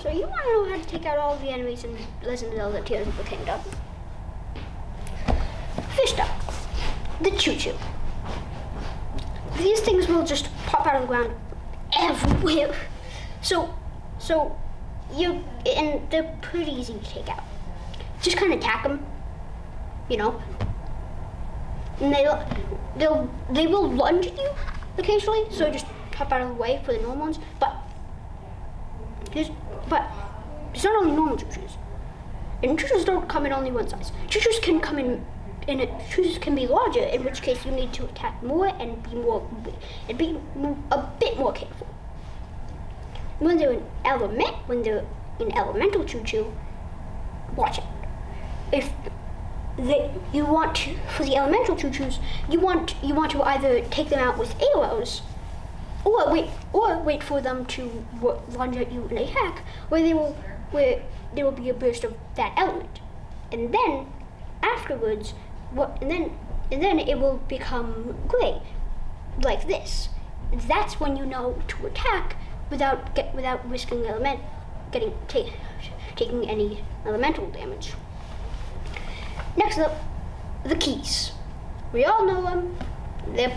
So you want to know how to take out all the enemies in Legend of Zelda Tears of the Kingdom. First up, the choo-choo. These things will just pop out of the ground everywhere. And they're pretty easy to take out. Just kind of attack them, you know. And they will lunge at you occasionally, so just pop out of the way for the normal ones. But it's not only normal choo-choos. And choo-choos don't come in only one size. Choo-choos can come in choo-choos can be larger, in which case you need to attack more and be a bit more careful. When they're in elemental choo-choo, watch out. For the elemental choo-choos, you want to either take them out with arrows, or wait for them to lunge at you and attack, where there will be a burst of that element, and then afterwards, and then it will become gray, like this. That's when you know to attack without risking taking any elemental damage. Next up, the keys. We all know them. They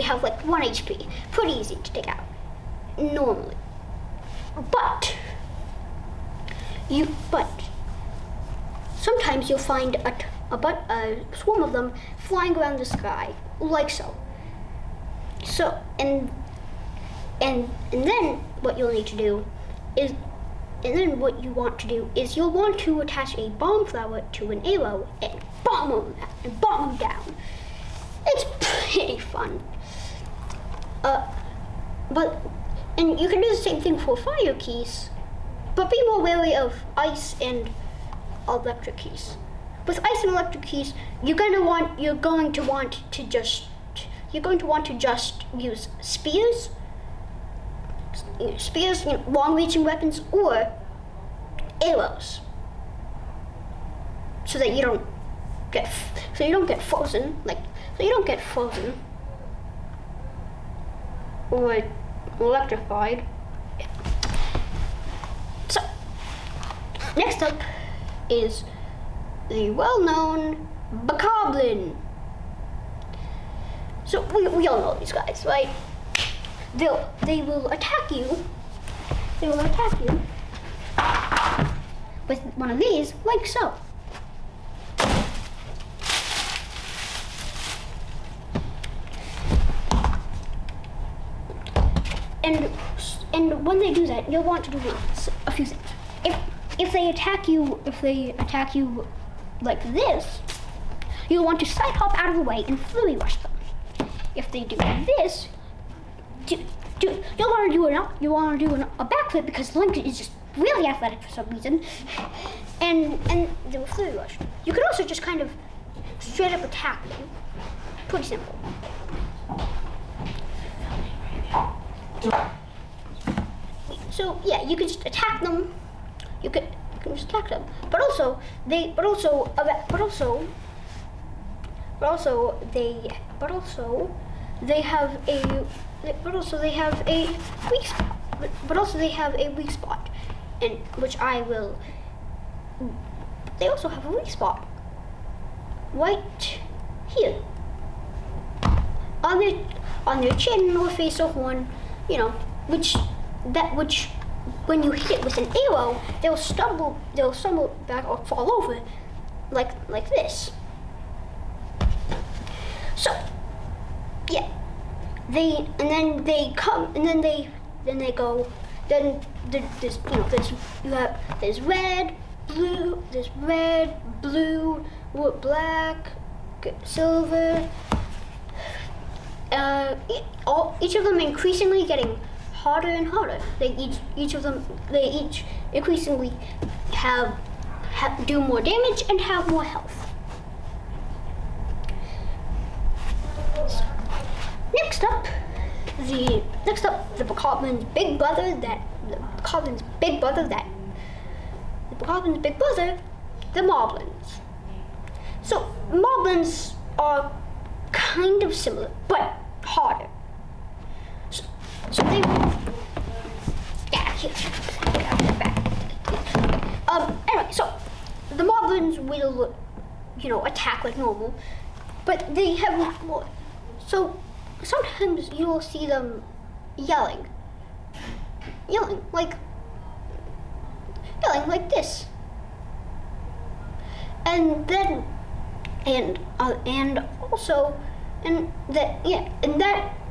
have like 1 HP. Pretty easy to take out, normally. But sometimes you'll find a swarm of them flying around the sky, like so. And then what you'll need to do is, you'll want to attach a bomb flower to an arrow and bomb them down. It's pretty fun. And you can do the same thing for fire keys, but be more wary of ice and electric keys. With ice and electric keys, you're going to want to just use spears, long-reaching weapons, or arrows, so that you don't get frozen, or electrified. So, next up is the well-known Bokoblin. So we all know these guys, right? They will attack you. With one of these, like so. And when they do that, you'll want to do a few things. If they attack you like this, you'll want to side hop out of the way and flurry rush them. If they do this, you'll want to do a backflip, because Link is just really athletic for some reason, and they will flurry rush. You could also just kind of straight up attack them. Pretty simple. So yeah, you could just attack them. You can just attack them. But also they have a weak spot. And which I will. They also have a weak spot right here on their chin or face or horn, you know, which when you hit it with an arrow, they'll stumble back or fall over like this. So yeah, there's red, blue, black, silver. Each of them increasingly getting harder and harder. They each increasingly do more damage and have more health. So, next up, the Bokoblin's big brother, the Moblins. So Moblins are kind of similar, but harder. So they, yeah, here, back. will, attack like normal, but they have more. So sometimes you will see them yelling like this, and then and also and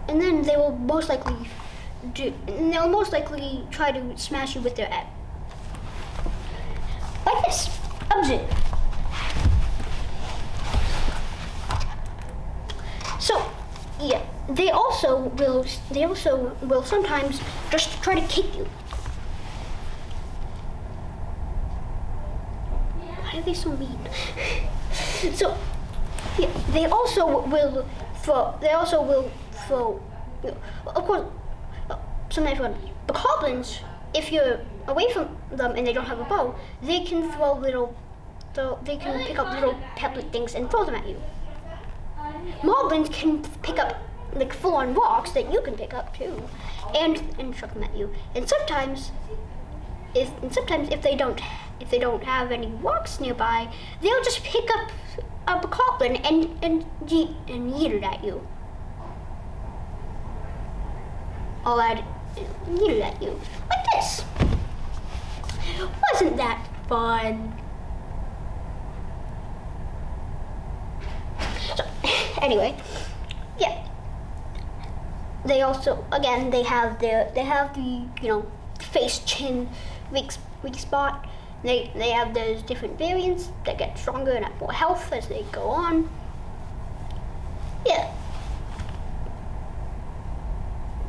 then they will most likely try to smash you with their head like this. Observe. So yeah, they also will sometimes just try to kick you. Why are they so mean? So yeah, they also will throw. Of course, sometimes when the goblins, if you're away from them and they don't have a bow, they can they can pick up little pebble things and throw them at you. Moblins can pick up like full-on rocks that you can pick up too, and chuck them at you. And sometimes if they don't have any rocks nearby, they'll just pick up a goblin and yeet it at you. Yeet it at you like this. Wasn't that fun? So anyway, yeah. They also they have the face, chin, weak spot. They have those different variants that get stronger and have more health as they go on. Yeah.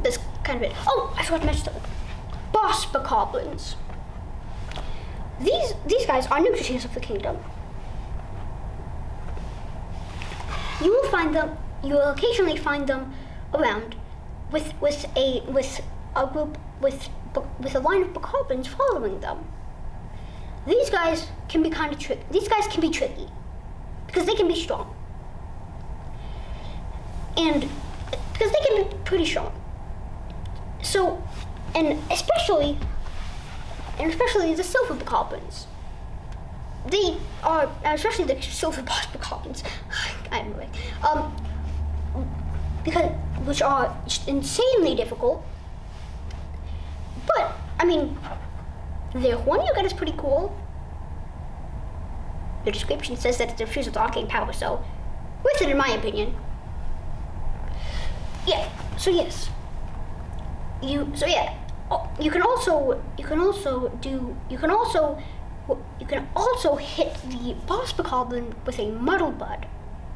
That's kind of it. Oh, I forgot to mention something. Boss bokoblins. These guys are new to Tears of the Kingdom. You will occasionally find them around with a group with a line of bokoblins following them. These guys can be kind of tricky. These guys can be tricky because they can be strong, and because they can be pretty strong. So, and especially the silver bokoblins. They are, especially the silver boss bokoblins. Anyway, which are insanely difficult. But I mean, their horn you get is pretty cool. The description says that it's a fuse with arcane power, so worth it in my opinion. Yeah. So yes. You can also hit the boss bokoblin with a muddle bud.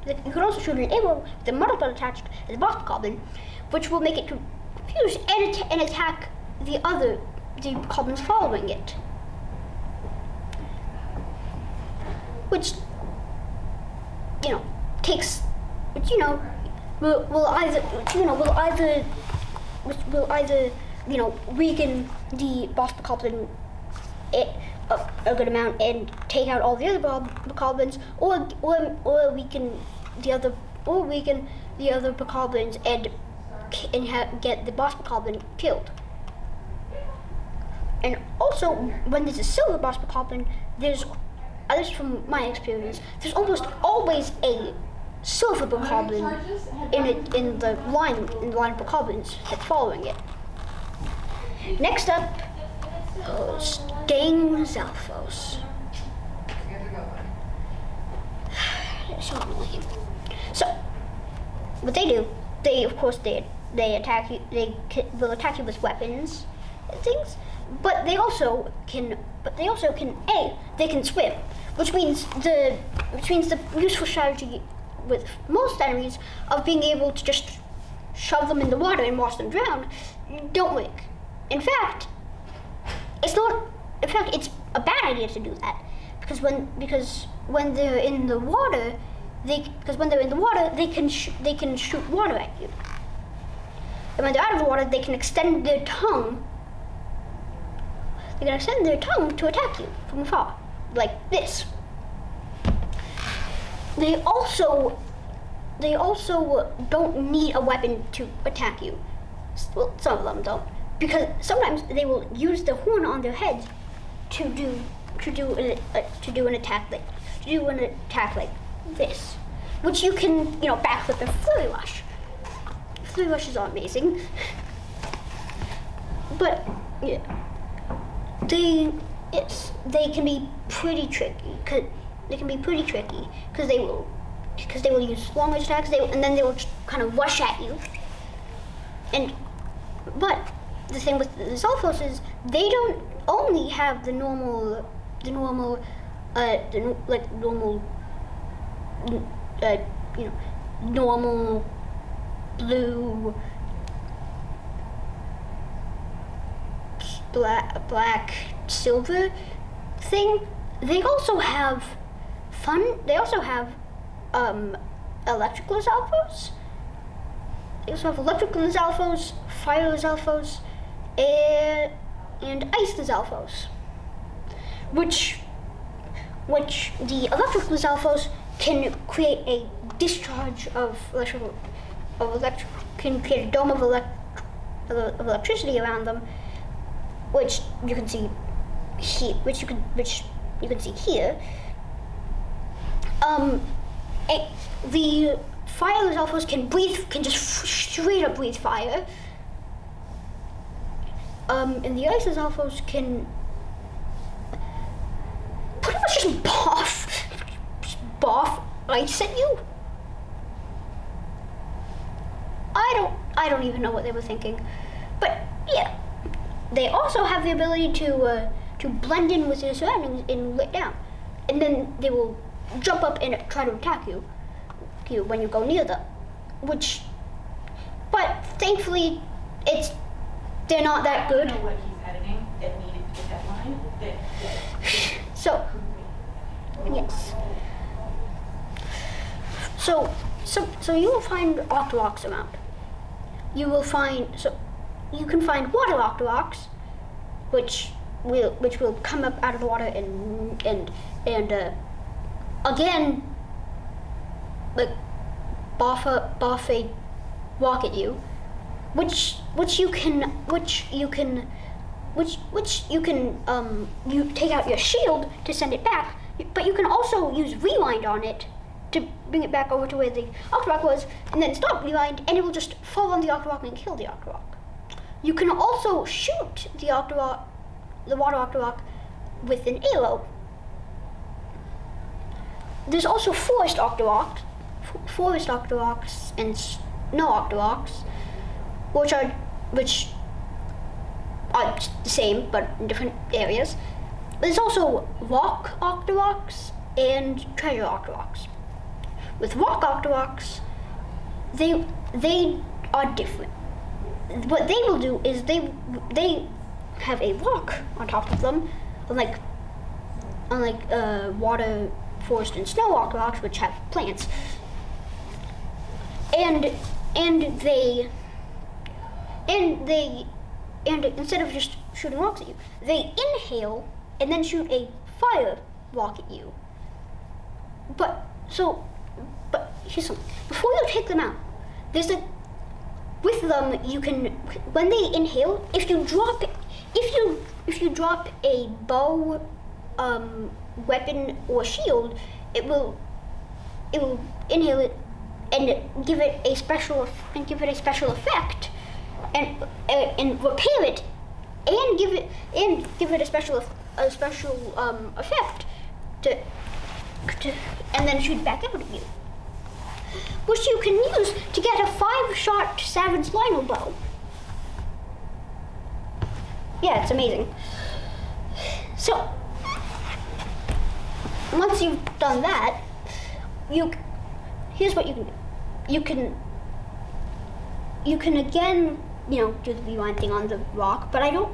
You can also shoot an arrow with a muddle bud attached to the boss bokoblin, which will make it confused and attack the bokoblins following it. Which will either weaken the boss bokoblin a good amount and take out all the other bokoblins, or weaken the other bokoblins and get the boss bokoblin killed. And also, when there's a silver boss bokoblin, at least from my experience, there's almost always a silver bokoblin in the line of bokoblins that's following it. Next up, Sting Zalphos. So annoying. So, what they do, they attack you. They will attack you with weapons and things. But they also can they can swim, which means the useful strategy with most enemies of being able to just shove them in the water and watch them drown don't work. In fact, it's a bad idea to do that because when they're in the water, they can shoot water at you. And when they're out of the water, they can extend their tongue. They can extend their tongue to attack you from afar, like this. They also don't need a weapon to attack you. Well, some of them don't, because sometimes they will use the horn on their heads to do to do an attack like this, which you can backflip and flurry rush. Flurry rushes are amazing, but yeah, they can be pretty tricky because they will use long range attacks, and then they will just kind of rush at you. But the thing with the Zalfos is they don't only have the normal blue, black, silver thing. They also have electric Lizalfos. They also have electric Lizalfos, fire Lizalfos, and ice Lizalfos. Which the electric Lizalfos can create a discharge of can create a dome of electricity around them, which you can see here. The fire Lizalfos can just straight up breathe fire. And the ice Lizalfos can pretty much just barf ice at you. I don't even know what they were thinking, but yeah, they also have the ability to blend in with their surroundings and lay down, and then they will jump up and try to attack you when you go near them. But thankfully, they're not that good. I don't know what he's editing that needed to get that line. So, yes. So you will find Octoroks around. You can find water Octoroks, which will come up out of the water and again, like barf a walk at you, which you can you take out your shield to send it back, but you can also use rewind on it to bring it back over to where the Octorok was, and then stop rewind, and it will just fall on the Octorok and kill the Octorok. You can also shoot the water Octorok with an arrow. There's also forest Octoroks and snow Octoroks, which are the same but in different areas. There's also rock Octoroks and treasure Octoroks. With rock Octoroks, they are different. What they will do is they have a rock on top of them, unlike water, forest, and snow Octoroks, which have plants. And instead of just shooting rocks at you, they inhale and then shoot a fire rock at you. But here's something. Before you take them out, with them you can, when they inhale, if you drop a bow, weapon or shield, it will inhale it and give it a special effect, and repair it, and give it a special effect to and then shoot back out at you, which you can use to get a 5-shot Savage Lionel bow. Yeah, it's amazing. So once you've done that, here's what you can do. You can again, do the rewind thing on the rock, but I don't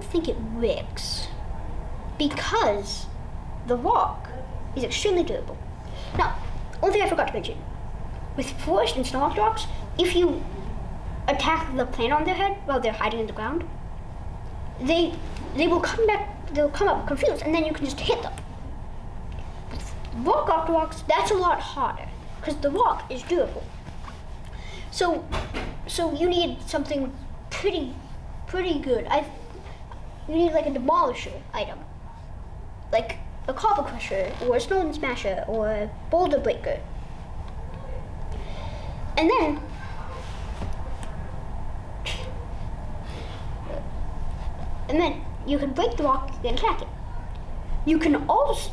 think it works, because the rock is extremely durable. Now, one thing I forgot to mention, with forest and snow Octoroks, if you attack the plant on their head while they're hiding in the ground, they will come back. They'll come up confused, and then you can just hit them. With rock Octoroks, that's a lot harder because the rock is durable. So you need something pretty good. you need like a demolisher item, like a copper crusher or a stone smasher or a boulder breaker. And then you can break the rock and attack it. You can also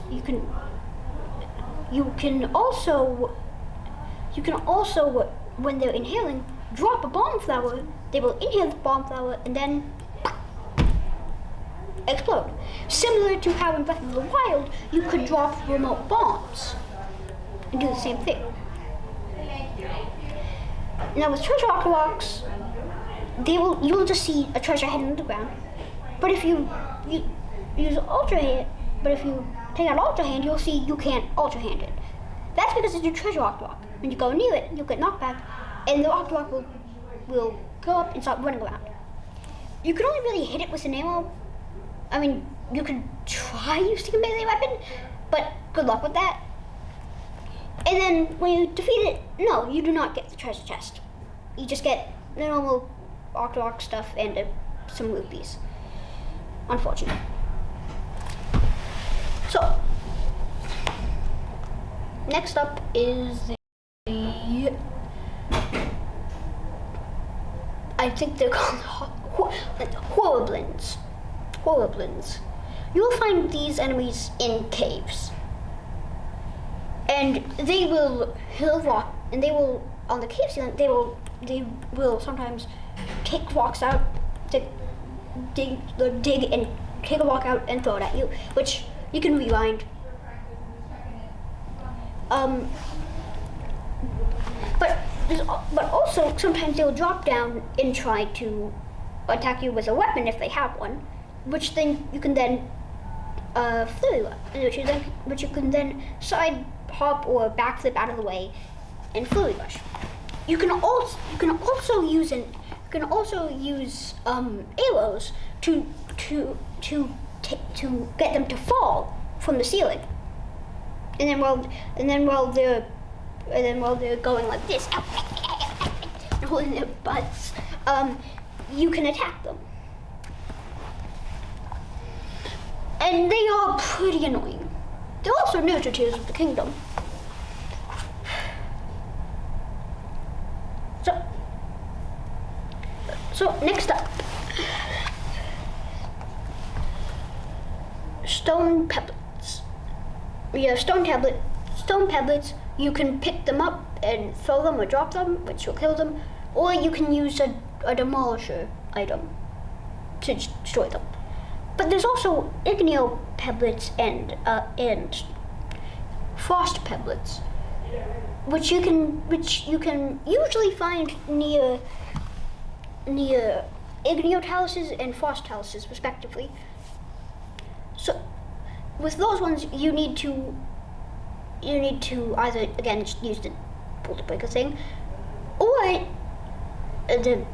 when they're inhaling, drop a bomb flower. They will inhale the bomb flower and then explode. Similar to how in Breath of the Wild, you could drop remote bombs and do the same thing. Now with treasure rocks, you'll just see a treasure hidden underground. But if you use Ultra Hand, but if you take out Ultra Hand, you'll see you can't Ultra Hand it. That's because it's a treasure rock. When you go near it, you'll get knocked back, and the rock will go up and start running around. You can only really hit it with an arrow. I mean, you could try using a melee weapon, but good luck with that. And then when you defeat it, no, you do not get the treasure chest. You just get the normal rock stuff and some rupees. Unfortunate. So, next up is I think they're called Horriblins. You'll find these enemies in caves. And they will hill rock, and they will, on the cave ceiling, they will sometimes take rocks out, dig and take a rock out and throw it at you, which you can rewind. But also sometimes they'll drop down and try to attack you with a weapon if they have one, which then you can then which you can then side hop or backflip out of the way and flurry rush. You can also use arrows to get them to fall from the ceiling. And then while they're going like this and holding their butts, you can attack them. And they are pretty annoying. They're also ninja tears of the kingdom. So next up, stone pebblets. We have stone pebblets. You can pick them up and throw them or drop them, which will kill them, or you can use a demolisher item to destroy them. But there's also igneo pebblets and frost pebblets, which you can usually find near igneo taluses and frost taluses, respectively. So, with those ones, you need to either again just use the boulder breaker thing, or the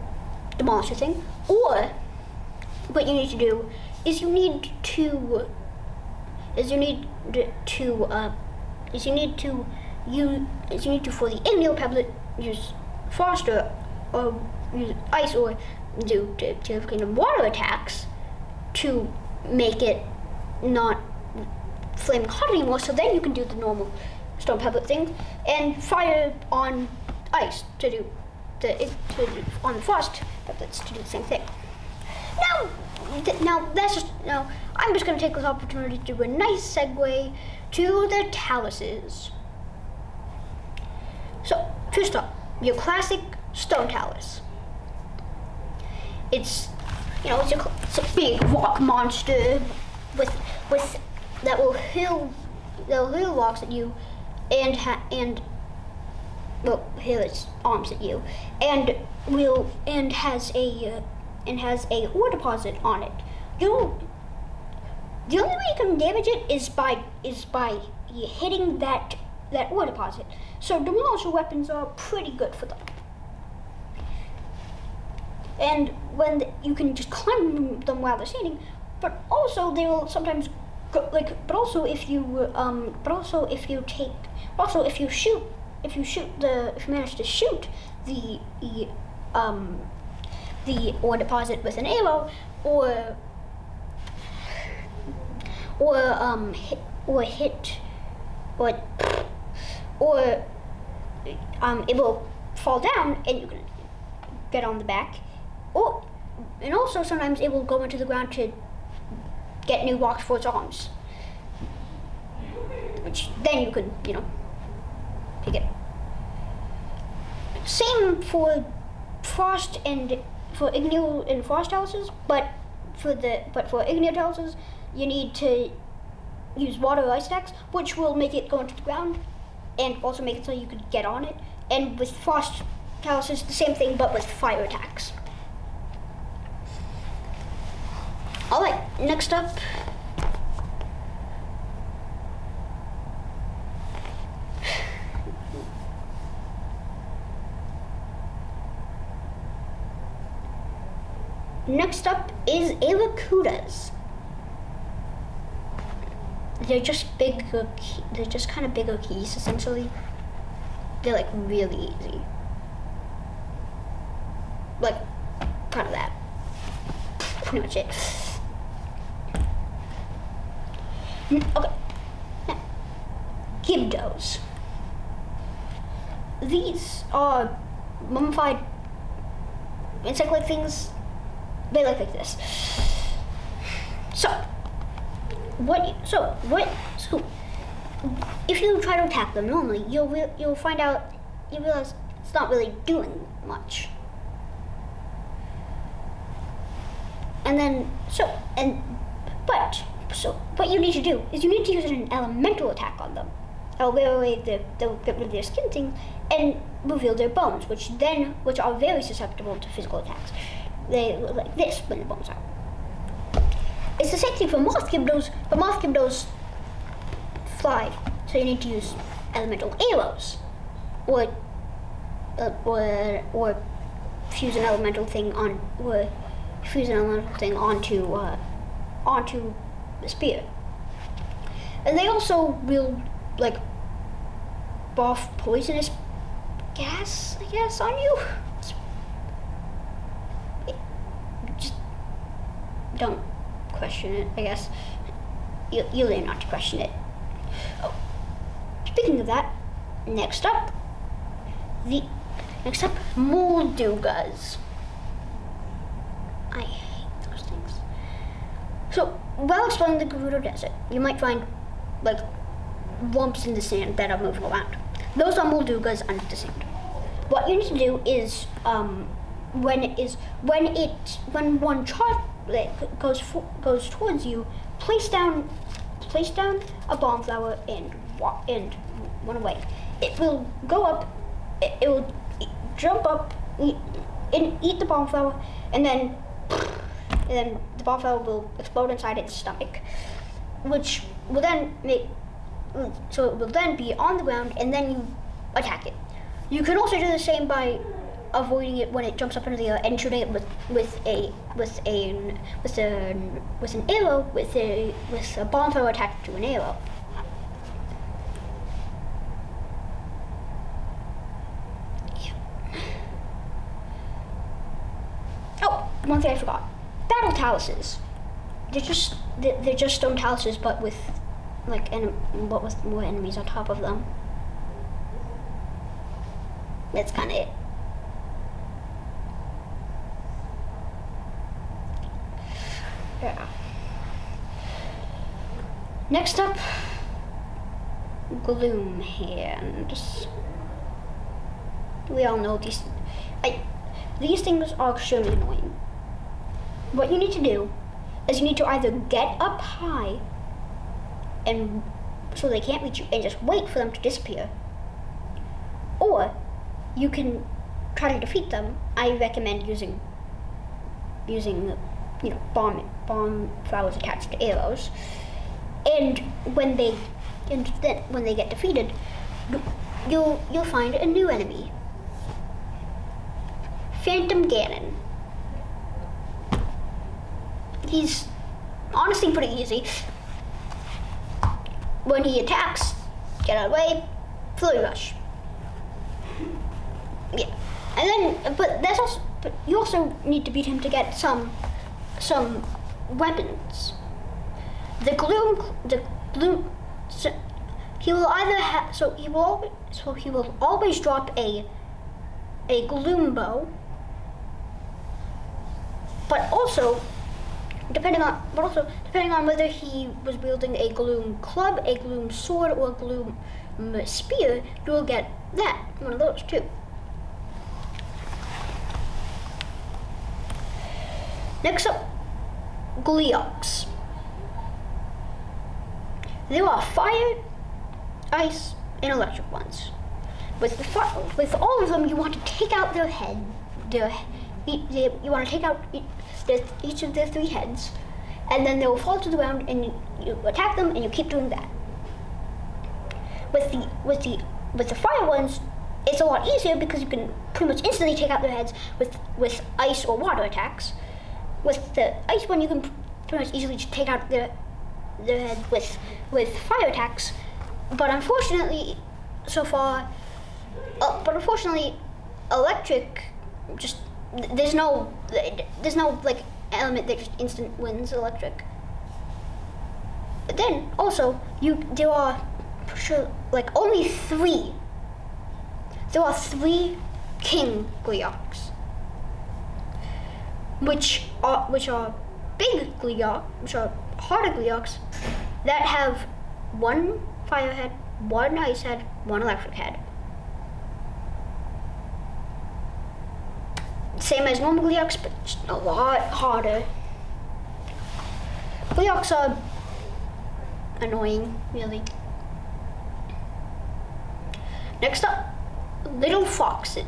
demolisher thing, or what you need to do is you need to for the igneo pebblet use frost or use ice or do kind of water attacks to make it not flaming hot anymore, so then you can do the normal stone pebblet thing and fire on ice on the frost pebblets to do the same thing. Now I'm just going to take this opportunity to do a nice segue to the taluses. So first up, your classic stone talus. It's a big rock monster with that will hurl rocks at you and hurl its arms at you and has a ore deposit on it. The only way you can damage it is by hitting that ore deposit. So demolisher weapons are pretty good for them. And when you can just climb them while they're standing, but also they will sometimes go, but also if you manage to shoot the ore deposit with an arrow, or hit, or it will fall down and you can get on the back, and also sometimes it will go into the ground to get new rocks for its arms, which then you could, pick it. Same for frost and for igneo and frost houses, but for igneo houses, you need to use water or ice attacks, which will make it go into the ground and also make it so you could get on it. And with frost houses, the same thing, but with fire attacks. All right, next up. Next up is Aracudas. They're just kind of bigger keys, essentially. They're like really easy. Like, kind of that. Pretty much it. Okay. Now, Gibdos. These are mummified insect-like things. They look like this. So if you try to attack them normally, you'll realize it's not really doing much. What you need to do is you need to use an elemental attack on them. They'll get rid of their skin thing and reveal their bones, which are very susceptible to physical attacks. They look like this when the bones are. It's the same thing for moth gibdos, but moth gibdos fly, so you need to use elemental arrows, or fuse an elemental thing onto the spear. And they also will like barf poisonous gas, I guess, on you. Just don't question it, I guess. You learn not to question it. Oh, speaking of that, next up, Moldugas. I hate those things. So, while exploring the Gerudo Desert, you might find like lumps in the sand that are moving around. Those are Moldugas under the sand. What you need to do is when one charge goes towards you, place down a bomb flower and run away. It will go up. It will jump up and eat the bomb flower, and then the bomb flower will explode inside its stomach, which will then it will then be on the ground, and then you attack it. You can also do the same by avoiding it when it jumps up into the air and shooting it with an arrow with a bomb thrower attached to an arrow. Yeah. Oh, one thing I forgot: battle taluses. They're just stone taluses, but with with more enemies on top of them. That's kind of it. Yeah. Next up, Gloom Hands. We all know these things are extremely annoying. What you need to do is you need to either get up high and so they can't reach you and just wait for them to disappear, or you can try to defeat them. I recommend using bomb flowers attached to arrows, and when they get defeated, you'll find a new enemy, Phantom Ganon. He's honestly pretty easy. When he attacks, get out of the way, Flurry Rush. Yeah, and then but you also need to beat him to get some weapons. the gloom. So he will either have. So he will always drop a gloom bow. But also, depending on whether he was wielding a gloom club, a gloom sword, or a gloom spear, you will get one of those too. Next up, Gleeoks. There are fire, ice, and electric ones. With all of them, you want to take out their head. You want to take out each of their 3 heads, and then they will fall to the ground, and you attack them, and you keep doing that. With the fire ones, it's a lot easier because you can pretty much instantly take out their heads with ice or water attacks. With the ice one, you can pretty much easily just take out their head with fire attacks. But unfortunately, electric just there's no like element that just instant wins electric. But then also there are like only 3. There are 3 king Gleeoks, which are big Gleeoks, which are harder Gleeoks that have 1 fire head, 1 ice head, 1 electric head. Same as normal Gleeoks, but just a lot harder. Gleeoks are annoying, really. Next up, little foxes.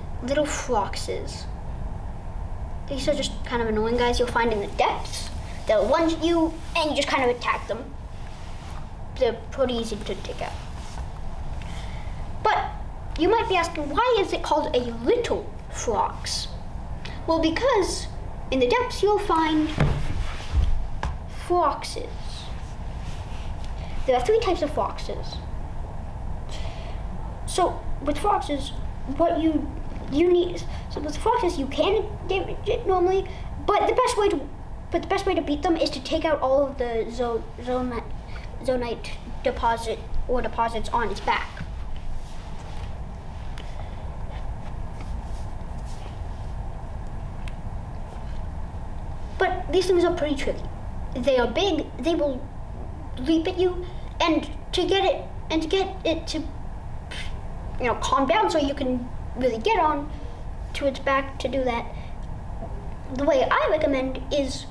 These are just kind of annoying guys you'll find in the depths. They'll lunge at you, and you just kind of attack them. They're pretty easy to take out. But you might be asking, why is it called a little fox? Well, because in the depths you'll find foxes. There are 3 types of foxes. So with foxes, what you need, so with foxes you can damage it normally, but the best way to beat them is to take out all of the zonite deposits on its back. But these things are pretty tricky. They are big, they will leap at you, and to get it to calm down so you can really get on to its back to do that, the way I recommend is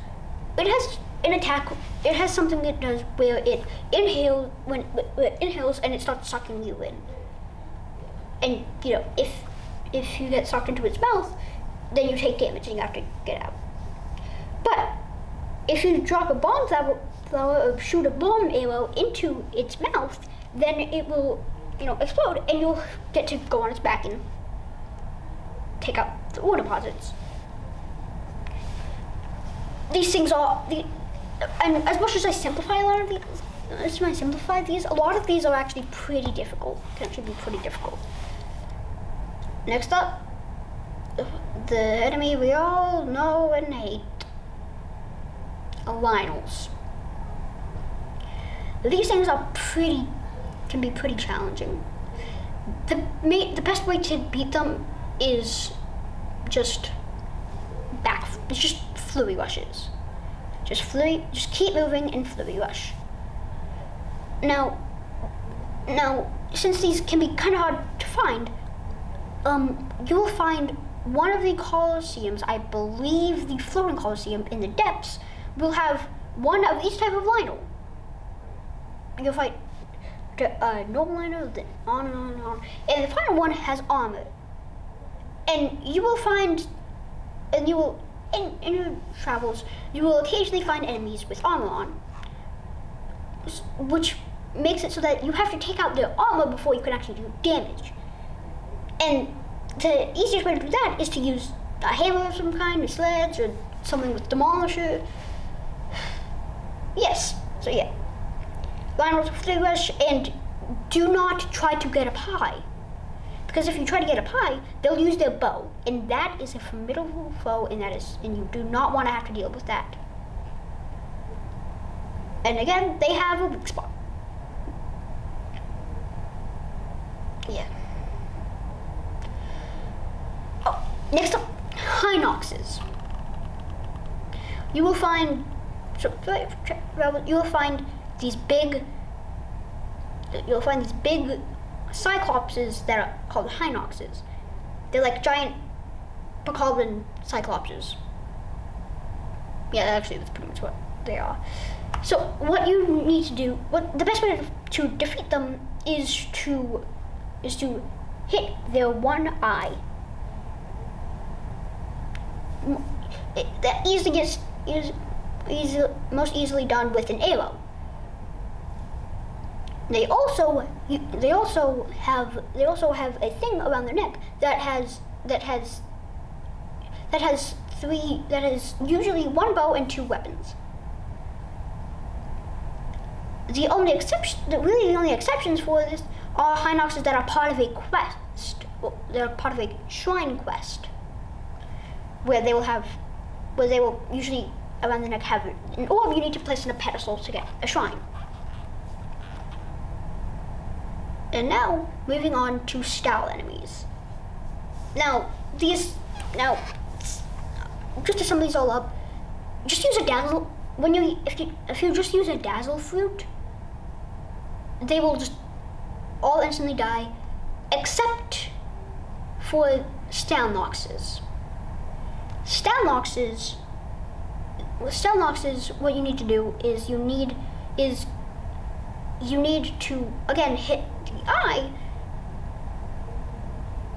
it has an attack. It has something it does where it inhales it inhales and it starts sucking you in. And if you get sucked into its mouth, then you take damage and you have to get out. But if you drop a bomb flower or shoot a bomb arrow into its mouth, then it will explode, and you'll get to go on its back and take out the ore deposits. These things are and as much as I simplify a lot of these, a lot of these are actually pretty difficult. Can actually be pretty difficult. Next up, the enemy we all know and hate, Lynels. These things can be pretty challenging. The best way to beat them is just flurry rushes. Just keep moving and flurry rush. Now, since these can be kind of hard to find, you will find one of the Colosseums, I believe the floating Colosseum in the depths, will have one of each type of Lynel. You'll fight normal Lynel, then on and on and on. And the final one has armor. And you will find, in your travels, you will occasionally find enemies with armor on, which makes it so that you have to take out their armor before you can actually do damage. And the easiest way to do that is to use a hammer of some kind, or sleds, or something with demolisher. Yes, so yeah. Lynels with flurry rush, and do not try to get up high. Because if you try to get up high, they'll use their bow, and that is a formidable foe, and you do not want to have to deal with that. And again, they have a weak spot. Yeah. Oh, next up, Hinoxes. You will find these big cyclopses that are called Hinoxes. They're like giant bokoblin cyclopses. Yeah, actually, that's pretty much what they are. So what you need to do, the best way to defeat them is to hit their one eye. That is most easily done with an arrow. They also have a thing around their neck that has usually one bow and two weapons. The only exceptions for this are Hinoxes that are part of a quest. They're part of a shrine quest, where they will usually around the neck have an orb you need to place in a pedestal to get a shrine. And now, moving on to style enemies. Just to sum these all up, just use a dazzle. If you just use a dazzle fruit, they will just all instantly die, except for Stalnoxes. With Stalnoxes, what you need to do is you need to again hit the eye,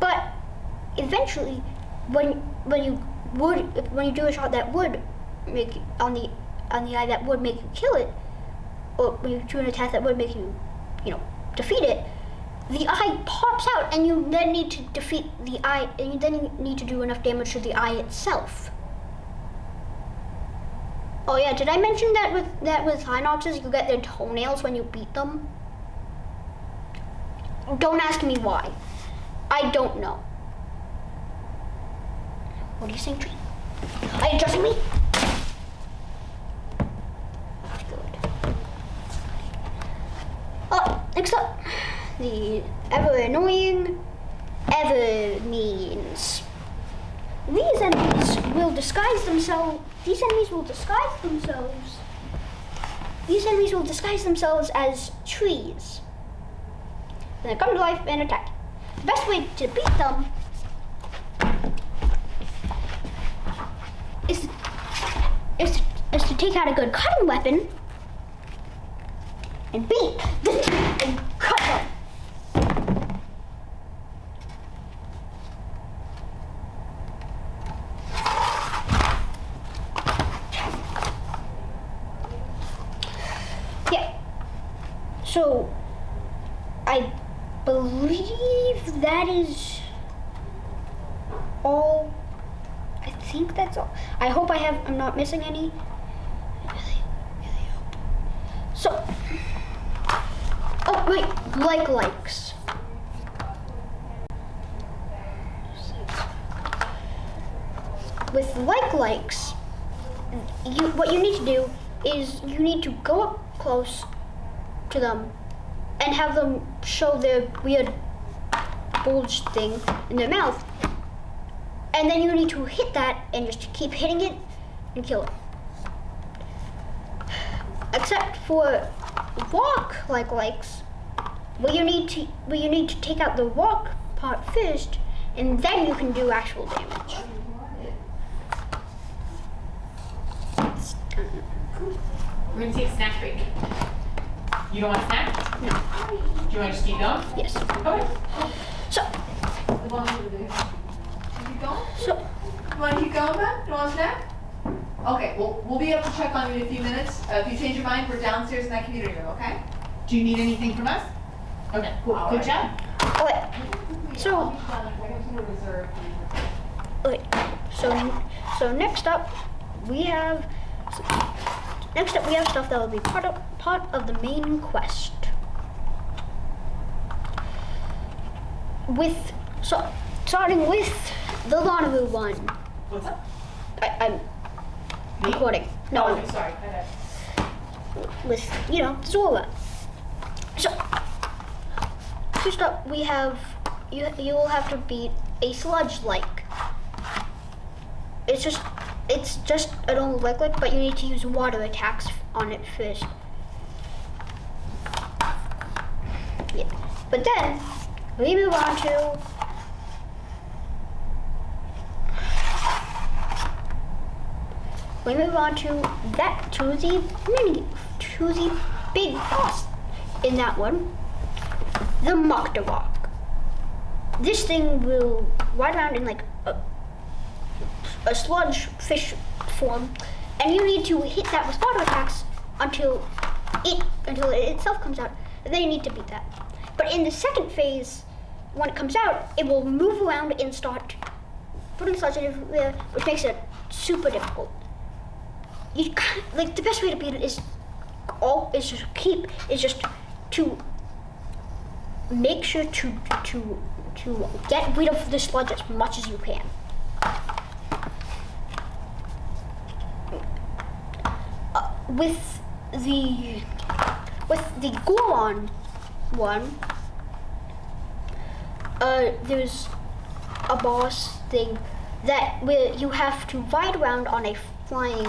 but eventually, when you do a shot that would make on the eye that would make you kill it, or when you do an attack that would make you, defeat it, the eye pops out, and you then need to defeat the eye, and you then need to do enough damage to the eye itself. Oh yeah, did I mention that with Hinoxes you get their toenails when you beat them? Don't ask me why. I don't know. What are you saying, Tree? Are you judging me? Good. Oh, next up, the ever annoying Evermeans. These enemies will disguise themselves as trees. And they come to life and attack. The best way to beat them is to take out a good cutting weapon and beat and cut them. So, I believe that is all. I think that's all. I hope I'm not missing any. I really hope. So, oh wait, likes. With likes, what you need to do is you need to go up close to them and have them show their weird bulge thing in their mouth, and then you need to hit that and just keep hitting it and kill it. Except for walk likes, where you need to take out the walk part first, and then you can do actual damage. We're gonna take a snack break. You don't want a snack? No. Do you want to just keep going? Yes. Okay. So. You want to keep going? So. You want to keep going, Ben? You want a snack? Okay, we'll be able to check on you in a few minutes. If you change your mind, we're downstairs in that community room, okay? Do you need anything from us? Okay, cool. Good job. Okay. So next up we have stuff that will be part of the main quest. Starting with the Lonaroo one. What's up? I'm recording. No. Oh, I'm sorry. Go ahead. with Zora. So first up, we have you will have to beat a sludge-like. It's just an old like, but you need to use water attacks on it first. Yeah. But then we move on to the big boss in that one, the Mokdawak. This thing will ride around in like a sludge fish form, and you need to hit that with water attacks until it itself comes out, and then you need to beat that. But in the second phase, when it comes out, it will move around and start putting sludge everywhere, which makes it super difficult. The best way to beat it is just to make sure to get rid of the sludge as much as you can. With the Goron one, there's a boss thing where you have to ride around on a flying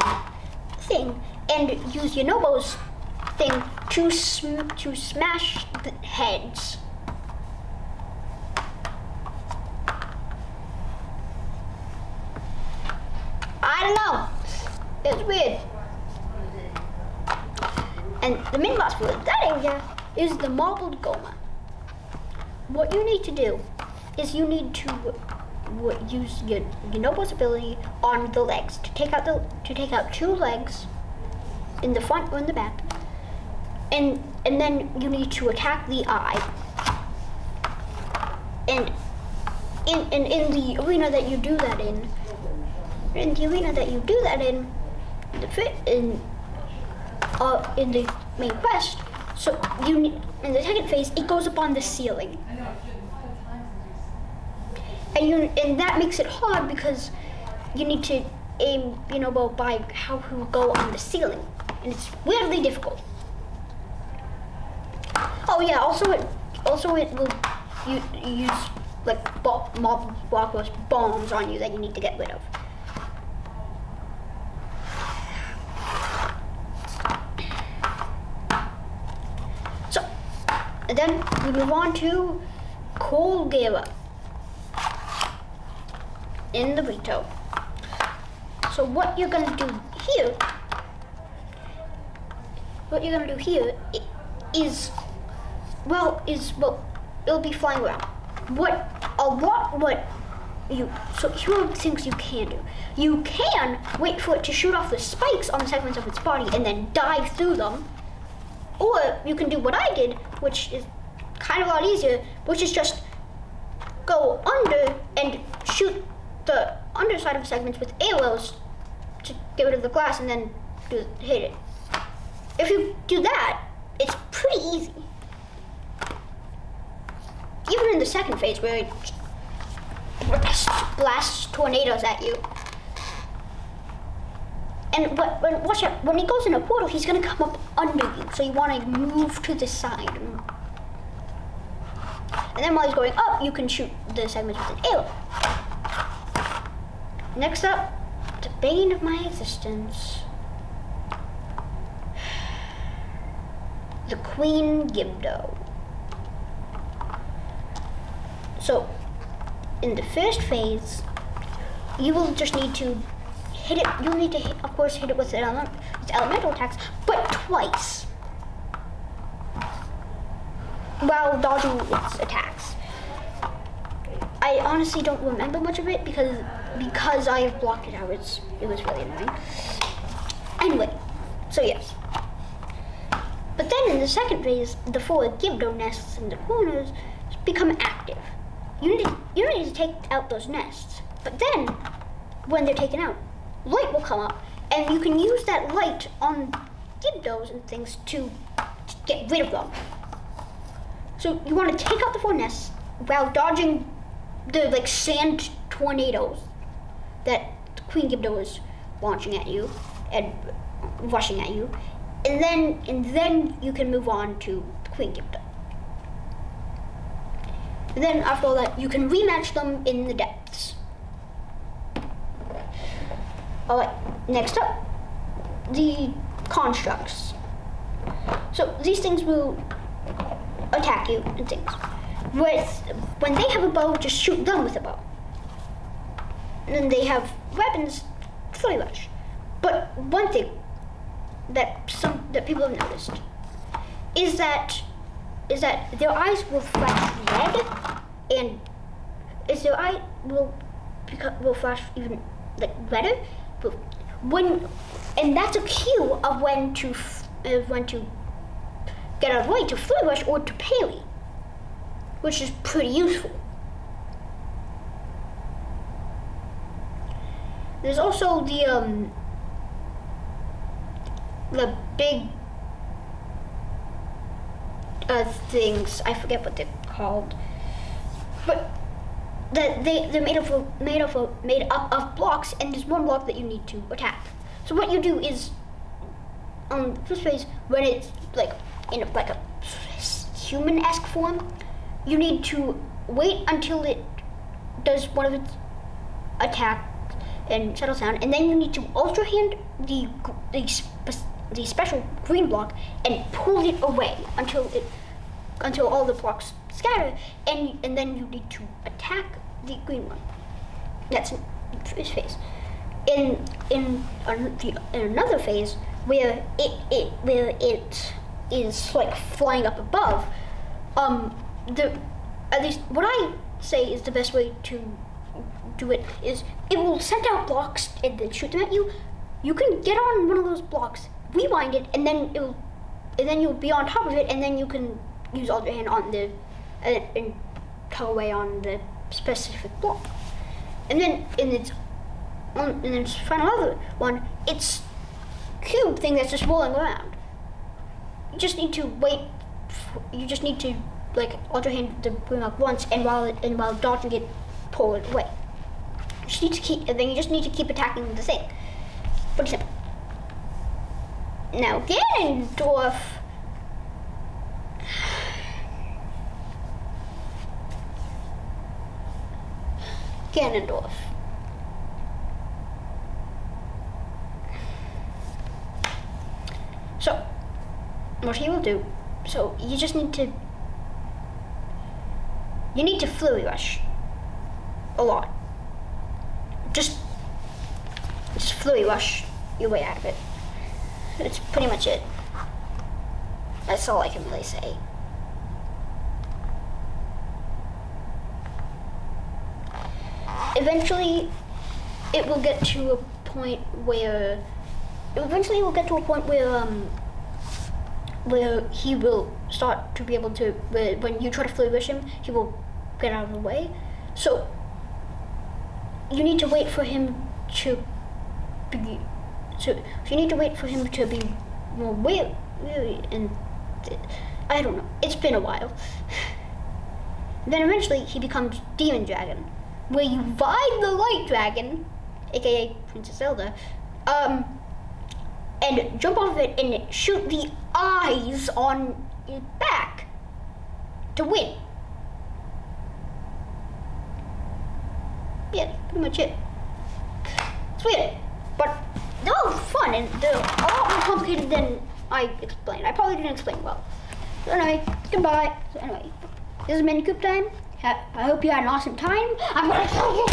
thing and use your Nobo's thing to smash the heads. I don't know. It's weird. And the main boss for that area is the marbled Goma. What you need to do is you need to use your Nobo's ability on the legs to take out 2 legs in the front or in the back, and then you need to attack the eye. And in the arena that you do that in, in the main quest, so you need, in the second phase, it goes up on the ceiling. And that makes it hard because you need to aim, by how he will go on the ceiling, and it's weirdly difficult. Oh yeah, also it will use like blockers, bombs on you that you need to get rid of. So, and then we move on to Colgera in the Rito. So what you're gonna do here is it'll be flying around. So here are things you can do. You can wait for it to shoot off the spikes on the segments of its body and then dive through them. Or you can do what I did, which is kind of a lot easier, which is just go under and shoot the underside of segments with arrows to get rid of the glass and then hit it. If you do that, it's pretty easy. Even in the second phase where it blasts tornadoes at you. And watch out, when he goes in a portal, he's gonna come up under you, so you wanna move to the side. And then while he's going up, you can shoot the segments with an arrow. Next up, the bane of my existence. The Queen Gibdo. So, in the first phase, you will just need to hit it. You'll need to, of course, hit it with its elemental attacks, but twice, while dodging its attacks. I honestly don't remember much of it because I have blocked it out. It was really annoying. Anyway, so yes. But then in the second phase, the 4 Gibdo nests in the corners become active. You need to take out those nests. But then, when they're taken out, light will come up, and you can use that light on Gibdos and things to get rid of them. So you want to take out the 4 nests while dodging the sand tornadoes that Queen Gibdo is launching at you and rushing at you. and then you can move on to the Queen Gipta. And then after all that, you can rematch them in the depths. Alright, next up, the constructs. So these things will attack you and things. When they have a bow, just shoot them with a bow. And then they have weapons, Flurry Rush. But one thing that people have noticed is that their eyes will flash red, and their eye will flash even like redder. And that's a cue of when to get out of the way, to Flurry Rush or to parry, which is pretty useful. There's also the big things, I forget what they're called, but they're made up of blocks, and there's one block that you need to attack. So what you do is, on the first phase, when it's like in a human-esque form, you need to wait until it does one of its attacks and settles down, and then you need to ultra hand the special green block and pull it away until all the blocks scatter, and then you need to attack the green one. That's in this phase. In another phase where it is like flying up above, at least what I say is the best way to do it is it will send out blocks and then shoot them at you. You can get on one of those blocks, rewind it, and then you'll be on top of it, and then you can use Ultra Hand on the and tug away on the specific block. And then in its final other one, it's cube thing that's just rolling around. You just need to wait. You just need to like Ultra Hand the green block once, and while dodging it, pull it away. You just need to keep attacking the thing. Pretty simple. Now Ganondorf. So, what he will do, so you need to Flurry Rush a lot. Just Flurry Rush your way out of it. That's pretty much it. That's all I can really say. Eventually, it will get to a point where he will start to be able to, when you try to Flurry Rush him, he will get out of the way. So you need to wait for him to be more wary, and I don't know. It's been a while. Then eventually he becomes Demon Dragon, where you ride the Light Dragon, aka Princess Zelda, and jump off of it and shoot the eyes on your back to win. Yeah, pretty much it. It's weird, but they're all fun, and they're a lot more complicated than I explained. I probably didn't explain well. So anyway, goodbye. So anyway, this has been CooperTime. I hope you had an awesome time. I'm gonna kill you.